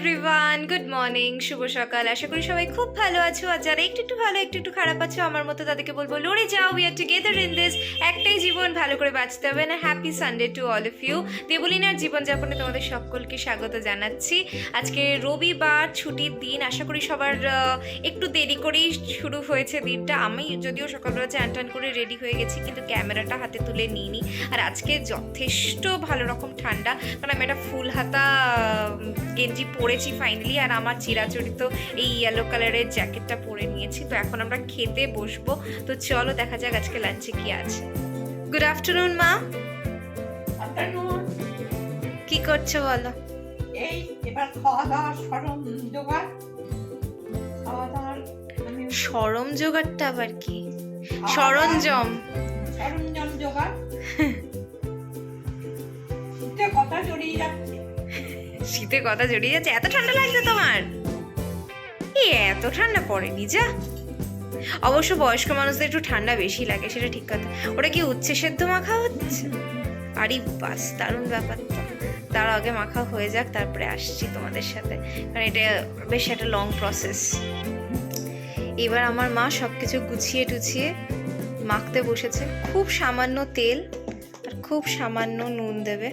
Everyone, good morning, শুভ সকাল। আশা করি সবাই খুব ভালো আছো। আর যারা একটু একটু ভালো একটু একটু খারাপ আছো আমার মতো, তাদেরকে বলবো লড়ে যাও, we are together in this. একটাই জীবন, ভালো করে বাঁচতে হবে না। Happy Sunday to all of you. দেবলিনার জীবনযাপনে তোমাদের সকলকে স্বাগত জানাচ্ছি। আজকে রবিবার, ছুটির দিন। আশা করি সবার একটু দেরি করেই শুরু হয়েছে দিনটা। আমি যদিও সকালবেলা চান টান করে রেডি হয়ে গেছি, কিন্তু ক্যামেরাটা হাতে তুলে নিইনি। আর আজকে যথেষ্ট ভালো রকম ঠান্ডা, কারণ আমি একটা ফুল হাতা গেঞ্জি পরেছি ফাইনালি, আর আমার চিরাচরিত এই ইয়েলো কালারের জ্যাকেটটা পরে নিয়েছি। তো এখন আমরা খেতে বসবো। তো চলো দেখা যাক আজকে লাঞ্চে কি আছে। গুড আফটারনুন মা। আফটারনুন। কি করছো বলো? এই এবার খাওয়া দাওয়ার সরঞ্জাম জোগাড়। খাওয়া দাওয়ার সরম জোগাড়টা আবার কি? সরঞ্জাম জোগাড়। শীতে কথা জড়িয়ে যাচ্ছে। শীতে কথা জড়িয়ে যাচ্ছে। এত ঠান্ডা লাগছে তোমার? এত ঠান্ডা পড়েনি যা। অবশ্য বয়স্ক মানুষদের একটু ঠান্ডা বেশি লাগে, সেটা ঠিক কথা। ওটা কি উচ্ছে সেদ্ধ মাখা হচ্ছে? আরে বাস, দারুণ ব্যাপারটা। তার আগে মাখা হয়ে যাক, তারপরে আসছি তোমাদের সাথে, কারণ এটা বেশ একটা লং প্রসেস। এবার আমার মা সবকিছু গুছিয়ে টুছিয়ে মাখতে বসেছে। খুব সামান্য তেল আর খুব সামান্য নুন দেবে,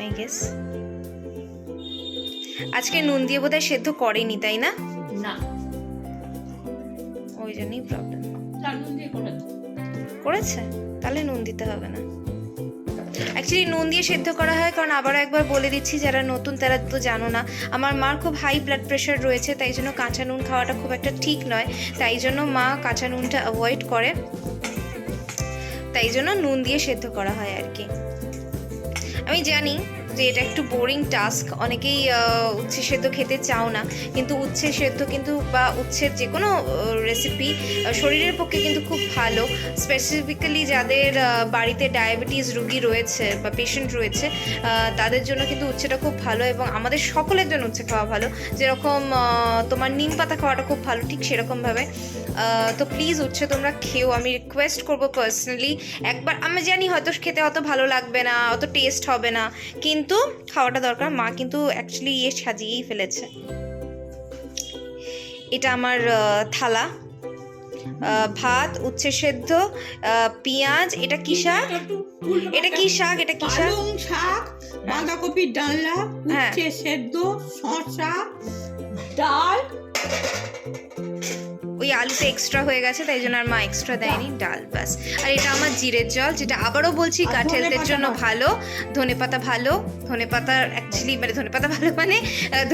আই গেস। আজকে নুন দিয়ে বোধহয় সেদ্ধ করেনি, তাই না? না, ওই জন্যই প্রবলেম। নুন দিয়ে করেছে, তাহলে নুন দিতে হবে না। অ্যাকচুয়ালি নুন দিয়ে সেদ্ধ করা হয়, কারণ আবারও একবার বলে দিচ্ছি, যারা নতুন তারা তো জানো না, আমার মার খুব হাই ব্লাড প্রেশার রয়েছে, তাই জন্য কাঁচা নুন খাওয়াটা খুব একটা ঠিক নয়। তাই জন্য মা কাঁচা নুনটা অ্যাভয়েড করে, তাই জন্য নুন দিয়ে সেদ্ধ করা হয় আর কি। আমি জানি যে এটা একটু বোরিং টাস্ক, অনেকেই উচ্ছে সেদ্ধ খেতে চাও না, কিন্তু উচ্ছে সেদ্ধ কিন্তু বা উচ্ছের যে কোনো রেসিপি শরীরের পক্ষে কিন্তু খুব ভালো। স্পেসিফিক্যালি যাদের বাড়িতে ডায়াবেটিস রোগী রয়েছে বা পেশেন্ট রয়েছে, তাদের জন্য কিন্তু উচ্ছেটা খুব ভালো, এবং আমাদের সকলের জন্য উচ্ছে খাওয়া ভালো। যেরকম তোমার নিম পাতা খাওয়াটা খুব ভালো, ঠিক সেরকমভাবে। তো প্লিজ উচ্ছে তোমরা খেও, আমি রিকোয়েস্ট করবো পার্সোনালি একবার। আমি জানি হয়তো খেতে অত ভালো লাগবে না, অত টেস্ট হবে না, কিন্তু খাওয়াটা দরকার। মা কিন্তু অ্যাকচুয়ালি সাজিয়েই ফেলেছে। এটা আমার থালা, ভাত, উচ্ছে সেদ্ধ, পেঁয়াজ। এটা কি শাক? এটা কি শাক? এটা কি শাক? পালং শাক, বাঁধাকপির ডালনা, হ্যাঁ। উচ্ছে সেদ্ধ, শসা, ডাল। ওই আলুতে এক্সট্রা হয়ে গেছে, তাই জন্য আর মা এক্সট্রা দেয়নি, ডাল ব্যাস। আর এটা আমার জিরের জল, যেটা আবারও বলছি গাট হেলথের জন্য ভালো। ধনেপাতা ভালো, ধনেপাতা অ্যাকচুয়ালি মানে ধনেপাতা ভালো মানে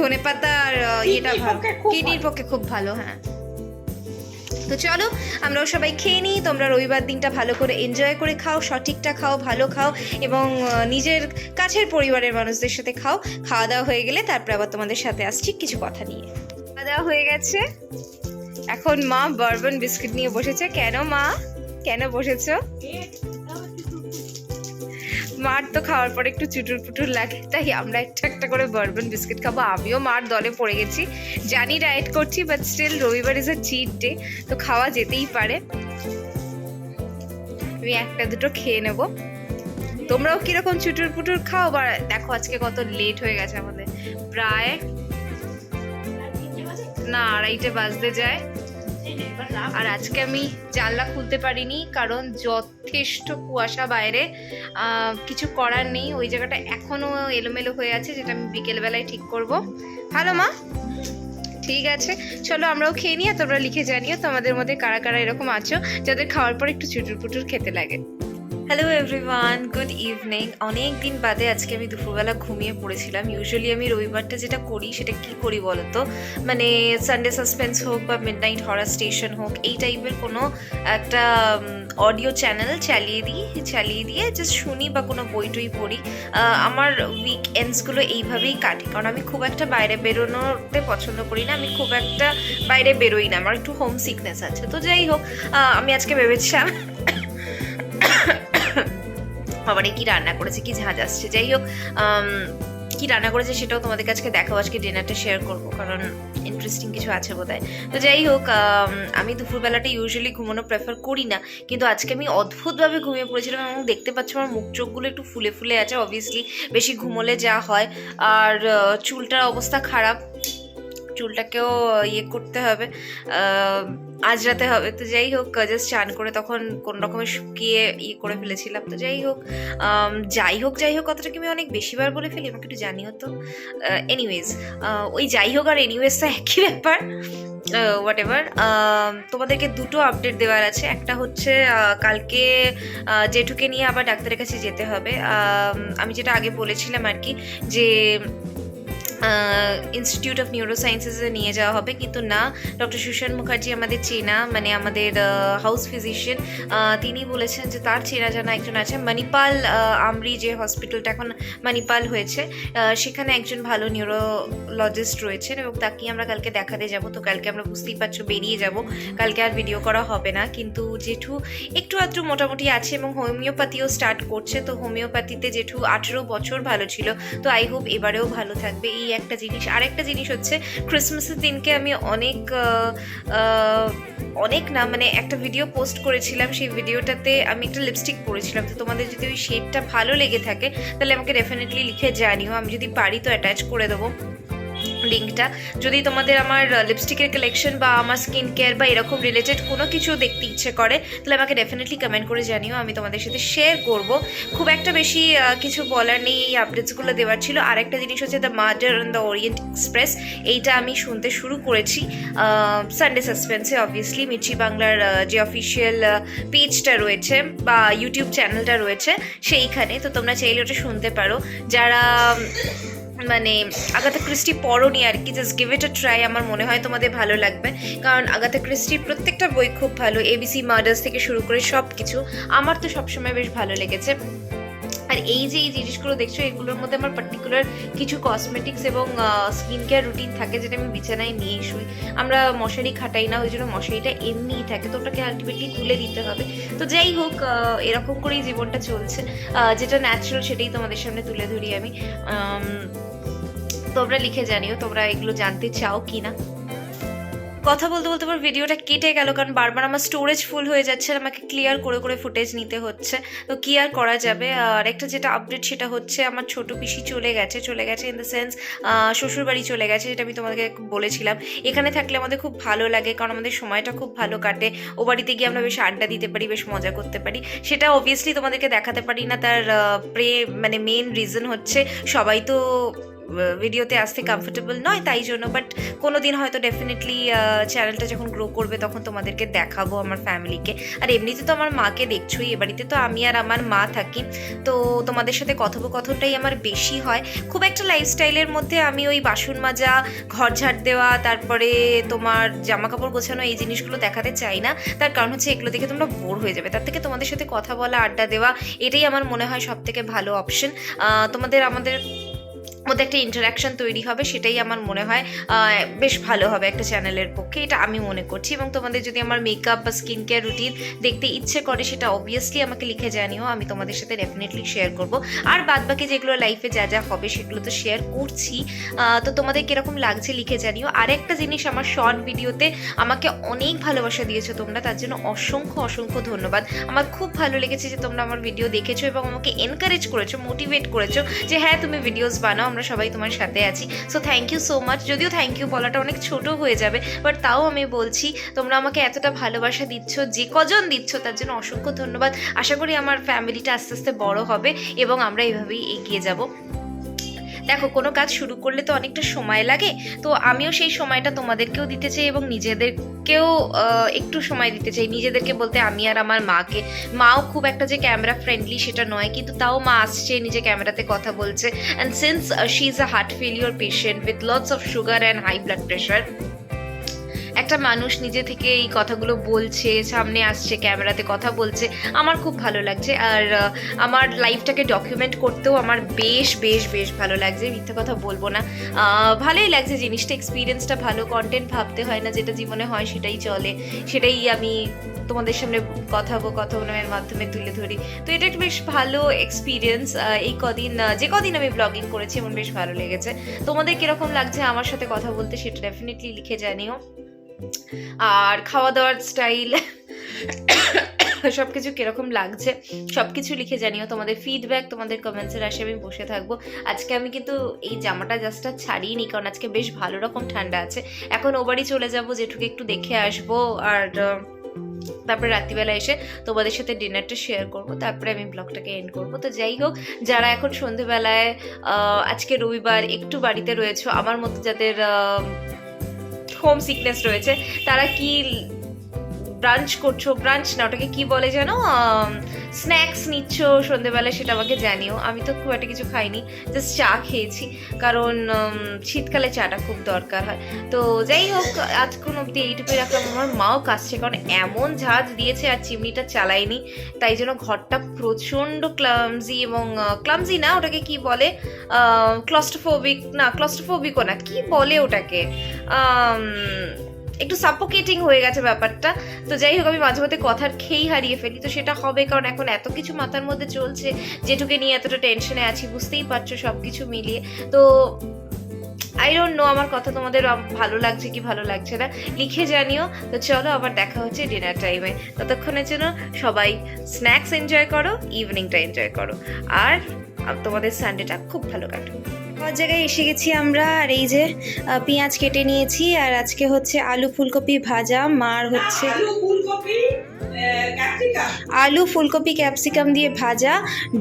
ধনেপাতার এটা ভালো, কিডনির পক্ষে খুব ভালো। হ্যাঁ, তো চলো আমরাও সবাই খেয়ে নিই। তোমরা রবিবার দিনটা ভালো করে এনজয় করে খাও, সঠিকটা খাও, ভালো খাও, এবং নিজের কাছের পরিবারের মানুষদের সাথে খাও। খাওয়া দাওয়া হয়ে গেলে তারপরে আবার তোমাদের সাথে আসছি কিছু কথা নিয়ে। খাওয়া দাওয়া হয়ে গেছে, এখন মা বারবন বিস্কিট নিয়ে বসেছে। কেন মা, কেন বসেছো? মার তো খাওয়ার পরে একটু চুটুর পুটুর লাগে, তাই আমরা একটা একটা করে বারবন বিস্কিট খাবো। আমিও মার দলে পড়ে গেছি, জানি ডায়েট করছি, বাট স্টিল রবিবার ইজ আ চিট ডে, তো খাওয়া যেতেই পারে। আমি একটা দুটো খেয়ে নেব। তোমরাও কিরকম চুটুর পুটুর খাও? বা দেখো আজকে কত লেট হয়ে গেছে আমাদের, প্রায় না 2:30 বাজতে যায়। আর আজকে আমি জানলা খুলতে পারিনি, কারণ যথেষ্ট কুয়াশা বাইরে। কিছু করার নেই, ওই জায়গাটা এখনো এলোমেলো হয়ে আছে, যেটা আমি বিকেলবেলায় ঠিক করব। ভালো মা, ঠিক আছে, চলো আমরাও খেয়ে নিই। আর তোমরা লিখে জানিও তোমাদের মধ্যে কারা কারা এরকম আছো যাদের খাওয়ার পর একটু চুটুর পুটুর খেতে লাগে। Hello everyone, good evening. অনেক দিন বাদে আজকে আমি দুপুরবেলা ঘুমিয়ে পড়েছিলাম। ইউজুয়ালি আমি রবিবারটা যেটা করি, সেটা কি করি বলো তো, মানে সানডে সাসপেন্স হোক বা মিডনাইট হরার স্টেশন হোক, এই টাইপের কোনো একটা অডিও চ্যানেল চালিয়ে দিয়ে জাস্ট শুনি বা কোনো বই টই পড়ি। আমার উইকএন্ডসগুলো এইভাবেই কাটে, কারণ আমি খুব একটা বাইরে বেরোনোতে পছন্দ করি না। আমি খুব একটা বাইরে বেরোই না, আমার একটু হোম সিকনেস আছে। তো যাই হোক, আমি আজকে ভেবেছিলাম বাবারে কি রান্না করেছে, কি ঝাঁজ আসছে। যাই হোক, কি রান্না করেছে সেটাও তোমাদের কাছে দেখাবো, আজকে ডিনারটা শেয়ার করবো কারণ ইন্টারেস্টিং কিছু আছে বোধহয়। তো যাই হোক, আমি দুপুরবেলাটা ইউজুয়ালি ঘুমানো প্রেফার করি না, কিন্তু আজকে আমি অদ্ভুতভাবে ঘুমিয়ে পড়েছিলাম এবং দেখতে পাচ্ছ আমার মুখ চোখগুলো একটু ফুলে ফুলে আছে, অবভিয়াসলি বেশি ঘুমোলে যা হয়। আর চুলটার অবস্থা খারাপ, চুলটাকেও ইয়ে করতে হবে, আজরাতে হবে। তো যাই হোক, জাস্ট চান করে তখন কোন রকমের শুকিয়ে ইয়ে করে ফেলেছিলাম। তো যাই হোক যাই হোক কথাটাকে আমি অনেক বেশিবার বলে ফেলি, আমাকে একটু জানিও তো। এনিওয়েজ, ওই যাই হোক আর এনিওয়েজ তো একই ব্যাপার, হোয়াট এভার। তোমাদেরকে দুটো আপডেট দেওয়ার আছে। একটা হচ্ছে কালকে জেঠুকে নিয়ে আবার ডাক্তারের কাছে যেতে হবে। আমি যেটা আগে বলেছিলাম আর কি, যে ইনস্টিটিউট অফ নিউরো সায়েন্সেসে নিয়ে যাওয়া হবে, কিন্তু না, ডক্টর সুশান্ত মুখার্জি আমাদের চেনা, মানে আমাদের হাউস ফিজিশিয়ান, তিনি বলেছেন যে তার চেনা জানা একজন আছে মণিপাল, আমরি যে হসপিটালটা এখন মণিপাল হয়েছে, সেখানে একজন ভালো নিউরোলজিস্ট রয়েছেন এবং তাকেই আমরা কালকে দেখাতে যাব। তো কালকে আমরা বুঝতেই পারছো বেরিয়ে যাব, কালকে আর ভিডিও করা হবে না। কিন্তু জেঠু একটু আধটু মোটামুটি আছে এবং হোমিওপ্যাথিও স্টার্ট করছে। তো হোমিওপ্যাথিতে জেঠু 18 বছর ভালো ছিল, তো আই হোপ এবারেও ভালো থাকবে। এই একটা জিনিস। আরেকটা জিনিস হচ্ছে, ক্রিসমাসের দিনকে আমি অনেক না মানে একটা ভিডিও পোস্ট করেছিলাম, সেই ভিডিওটাতে আমি একটা লিপস্টিক পরেছিলাম। তো তোমাদের যদি ওই শেডটা ভালো লেগে থাকে তাহলে আমাকে ডেফিনেটলি লিখে জানিও, আমি যদি পারি তো অ্যাটাচ করে দেবো লিঙ্কটা। যদি তোমাদের আমার লিপস্টিকের কালেকশন বা আমার স্কিন কেয়ার বা এরকম রিলেটেড কোনো কিছু দেখতে ইচ্ছে করে তাহলে আমাকে ডেফিনেটলি কমেন্ট করে জানিও, আমি তোমাদের সাথে শেয়ার করব। খুব একটা বেশি কিছু বলার নেই, এই আপডেটসগুলো দেওয়ার ছিল। আরেকটা জিনিস হচ্ছে the murder on the Orient express, এইটা আমি শুনতে শুরু করেছি সানডে সাসপেন্সে। অবভিয়াসলি মির্চি বাংলার যে অফিসিয়াল পেজটা রয়েছে বা ইউটিউব চ্যানেলটা রয়েছে সেইখানে, তো তোমরা চাইলে ওটা শুনতে পারো। যারা মানে আগাথা ক্রিস্টি পড়োনি আর কি, just give it a try, আমার মনে হয় তোমাদের ভালো লাগবে। কারণ আগাথা ক্রিস্টির প্রত্যেকটা বই খুব ভালো, এবিসি মার্ডার্স থেকে শুরু করে সব কিছু আমার তো সবসময় বেশ ভালো লেগেছে। আর এই যে এই জিনিসগুলো দেখছো, এগুলোর মধ্যে আমার পার্টিকুলার কিছু কসমেটিক্স এবং স্কিন কেয়ার রুটিন থাকে, যেটা আমি বিছানায় নিয়ে শুই। আমরা মশারি খাটাই না, ওই জন্য মশারিটা এমনিই থাকে, তো ওটাকে আলটিমেটলি তুলে দিতে হবে। তো যাই হোক, এরকম করেই জীবনটা চলছে, যেটা ন্যাচারাল সেটাই তোমাদের সামনে তুলে ধরি আমি। তোমরা লিখে জানিও তোমরা এগুলো জানতে চাও কি না। কথা বলতে বলতে আমার ভিডিওটা কেটে গেল, কারণ বারবার আমার স্টোরেজ ফুল হয়ে যাচ্ছে, আমাকে ক্লিয়ার করে করে ফুটেজ নিতে হচ্ছে। তো কি আর করা যাবে। আর একটা যেটা আপডেট সেটা হচ্ছে, আমার ছোট পিসি চলে গেছে ইন দ্য সেন্স শ্বশুরবাড়ি চলে গেছে, যেটা আমি তোমাদেরকে বলেছিলাম। এখানে থাকলে আমাদের খুব ভালো লাগে, কারণ আমাদের সময়টা খুব ভালো কাটে। ও বাড়িতে গিয়ে আমরা বেশ আড্ডা দিতে পারি, বেশ মজা করতে পারি। সেটা অবভিয়াসলি তোমাদেরকে দেখাতে পারি না, তার মানে মেন রিজন হচ্ছে সবাই তো ভিডিওতে আসতে কমফোর্টেবল নয়, তাই জন্য। বাট কোনো দিন হয়তো ডেফিনেটলি চ্যানেলটা যখন গ্রো করবে তখন তোমাদেরকে দেখাবো আমার ফ্যামিলিকে। আর এমনিতে তো আমার মাকে দেখছোই, এ বাড়িতে তো আমি আর আমার মা থাকি, তো তোমাদের সাথে কথোপকথনটাই আমার বেশি হয়। খুব একটা লাইফস্টাইলের মধ্যে আমি ওই বাসন মাজা, ঘর ঝাড় দেওয়া, তারপরে তোমার জামা কাপড় গোছানো, এই জিনিসগুলো দেখাতে চাই না। তার কারণ হচ্ছে এগুলো দেখে তোমরা বোর হয়ে যাবে, তার থেকে তোমাদের সাথে কথা বলা, আড্ডা দেওয়া, এটাই আমার মনে হয় সব থেকে ভালো অপশন। আমাদের মধ্যে একটা ইন্টারাকশন তৈরি হবে, সেটাই আমার মনে হয় বেশ ভালো হবে একটা চ্যানেলের পক্ষে, এটা আমি মনে করছি। এবং তোমাদের যদি আমার মেকআপ বা স্কিন কেয়ার রুটিন দেখতে ইচ্ছে করে সেটা অবভিয়াসলি আমাকে লিখে জানিও, আমি তোমাদের সাথে ডেফিনেটলি শেয়ার করব। আর বাদবাকি যেগুলো লাইফে যা যা হবে সেগুলো তো শেয়ার করছি। তো তোমাদের কীরকম লাগছে লিখে জানিও। আর একটা জিনিস, আমার শর্ট ভিডিওতে আমাকে অনেক ভালোবাসা দিয়েছো তোমরা, তার জন্য অসংখ্য অসংখ্য ধন্যবাদ। আমার খুব ভালো লেগেছে যে তোমরা আমার ভিডিও দেখেছো এবং আমাকে এনকারেজ করেছো, মোটিভেট করেছো যে হ্যাঁ তুমি ভিডিওস বানাও, আমরা সবাই তোমার সাথে আছি। So thank you so much. যদিও থ্যাংক ইউ বলাটা অনেক ছোট হয়ে যাবে, বাট তাও আমি বলছি তোমরা আমাকে এতটা ভালোবাসা দিচ্ছ, যে কজন দিচ্ছ তার জন্য অসংখ্য ধন্যবাদ। আশা করি আমার ফ্যামিলিটা আস্তে আস্তে বড় হবে এবং আমরা এইভাবেই এগিয়ে যাব। দেখো, কোনো কাজ শুরু করলে তো অনেকটা সময় লাগে, তো আমিও সেই সময়টা তোমাদেরকেও দিতে চাই এবং নিজেদেরকেও একটু সময় দিতে চাই। নিজেদেরকে বলতে আমি আর আমার মাকে। মাও খুব একটা যে ক্যামেরা ফ্রেন্ডলি সেটা নয়, কিন্তু তাও মা আসছে, নিজে ক্যামেরাতে কথা বলছে। And since she is a heart failure patient with lots of sugar and high blood pressure, একটা মানুষ নিজে থেকে এই কথাগুলো বলছে, সামনে আসছে, ক্যামেরাতে কথা বলছে, আমার খুব ভালো লাগছে। আর আমার লাইফটাকে ডকুমেন্ট করতেও আমার বেশ বেশ বেশ ভালো লাগছে, মিথ্যে কথা বলবো না। ভালোই লাগছে জিনিসটা, এক্সপিরিয়েন্সটা ভালো। কন্টেন্ট ভাবতে হয় না, যেটা জীবনে হয় সেটাই চলে, সেটাই আমি তোমাদের সামনে কথা বলার মাধ্যমে তুলে ধরি। তো এটা একটা বেশ ভালো এক্সপিরিয়েন্স। এই কদিন যে কদিন আমি ব্লগিং করেছি আমার বেশ ভালো লেগেছে। তোমাদের কিরকম লাগছে আমার সাথে কথা বলতে সেটা ডেফিনেটলি লিখে জানিও। আর খাওয়া দাওয়ার স্টাইল সবকিছু কিরকম লাগছে সবকিছু লিখে জানিও। তোমাদের ফিডব্যাক, তোমাদের কমেন্টসের আশে আমি বসে থাকবো। আজকে আমি কিন্তু এই জামাটা জাস্ট ছাড়িনি, কারণ আজকে বেশ ভালো রকম ঠান্ডা আছে। এখন ও বাড়ি চলে যাবো, জেঠুকে একটু দেখে আসবো, আর তারপরে রাত্রিবেলা এসে তোমাদের সাথে ডিনারটা শেয়ার করবো, তারপরে আমি ব্লগটাকে এন্ড করবো। তো যাই হোক, যারা এখন সন্ধেবেলায় আজকে রবিবার একটু বাড়িতে রয়েছে, আমার মতো যাদের হোম সিকনেস রয়েছে, তারা কি ব্রাঞ্চ করছো, ব্রাঞ্চ না ওটাকে কি বলে যেন, স্ন্যাক্স নিচ্ছ সন্ধেবেলা, সেটা আমাকে জানিও। আমি তো খুব একটা কিছু খাইনি, জাস্ট চা খেয়েছি, কারণ শীতকালে চাটা খুব দরকার হয়। তো যাই হোক, আজকের অবধি এইটুকুই রাখলাম। আমার মাও কাশছে, কারণ এমন ঝাঁজ দিয়েছে আর চিমনিটা চালাইনি, তাই জন্য ঘরটা প্রচণ্ড ক্লামজি, এবং ক্লামজি না ওটাকে কি বলে, ক্লস্ট্রোফোবিকও না, কি বলে ওটাকে, একটু সাফোকেটিং হয়ে গেছে ব্যাপারটা। তো যাই হোক, আমি মাঝে মধ্যে কথার খেই হারিয়ে ফেলি, তো সেটা হবে কারণ এখন এত কিছু মাথার মধ্যে চলছে, যেটুকে নিয়ে এতটা টেনশনে আছি, বুঝতেই পারছো সব কিছু মিলিয়ে। তো আই ডোন্ট নো আমার কথা তোমাদের ভালো লাগছে কি ভালো লাগছে না, লিখে জানিও। তো চলো, আবার দেখা হচ্ছে ডিনার টাইমে। ততক্ষণের জন্য সবাই স্ন্যাক্স এনজয় করো, ইভিনিংটা এনজয় করো, আর তোমাদের সানডেটা খুব ভালো কাটো। আমার জায়গায় এসে গেছি আমরা, আর এই যে পেঁয়াজ কেটে নিয়েছি, আর আজকে হচ্ছে আলু ফুলকপি ভাজা, মার হচ্ছে আলু ফুলকপি ক্যাপসিকাম দিয়ে ভাজা,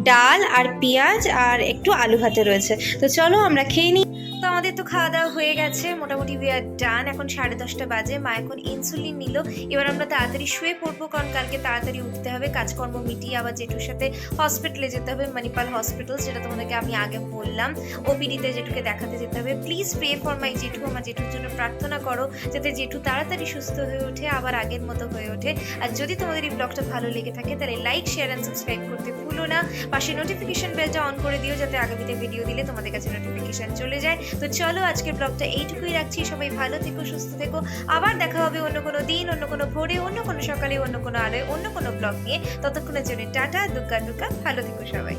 ডাল আর পেঁয়াজ আর একটু আলু ভাতে রয়েছে। তো চলো আমরা খেয়ে নিই। তো আমাদের তো খাওয়া দাওয়া হয়ে গেছে, মোটামুটি উই আর ডান। এখন 10:30 বাজে, মা এখন ইনসুলিন নিল। এবার আমরা তাড়াতাড়ি শুয়ে পড়বো, কারণ কালকে তাড়াতাড়ি উঠতে হবে, কাজকর্ম মিটিয়ে আবার জেঠুর সাথে হসপিটালে যেতে হবে, মণিপাল হসপিটাল, যেটা তোমাদেরকে আমি আগে বললাম। ওপিডিতে জেঠুকে দেখাতে যেতে হবে। প্লিজ প্রে ফর মাই জেঠু, আমার জেঠুর জন্য প্রার্থনা করো যাতে জেঠু তাড়াতাড়ি সুস্থ হয়ে ওঠে, আবার আগের মতো হয়ে ওঠে। আর যদি তোমাদের এই ব্লগটা ভালো লেগে থাকে তাহলে লাইক, শেয়ার অ্যান্ড সাবস্ক্রাইব করতে ভুলো না। পাশে নোটিফিকেশন বেলটা অন করে দিও, যাতে আগামীতে ভিডিও দিলে তোমাদের কাছে নোটিফিকেশন চলে যায়। তো চলো, আজকের ব্লগটা এইটুকুই রাখছি। সবাই ভালো থেকো, সুস্থ থেকো। আবার দেখা হবে অন্য কোনো দিন, অন্য কোনো ভোরে, অন্য কোনো সকালে, অন্য কোনো আলোয়, অন্য কোনো ব্লগ নিয়ে। ততক্ষণের জন্য টাটা, দুগ্গা দুগ্গা, ভালো থেকো সবাই।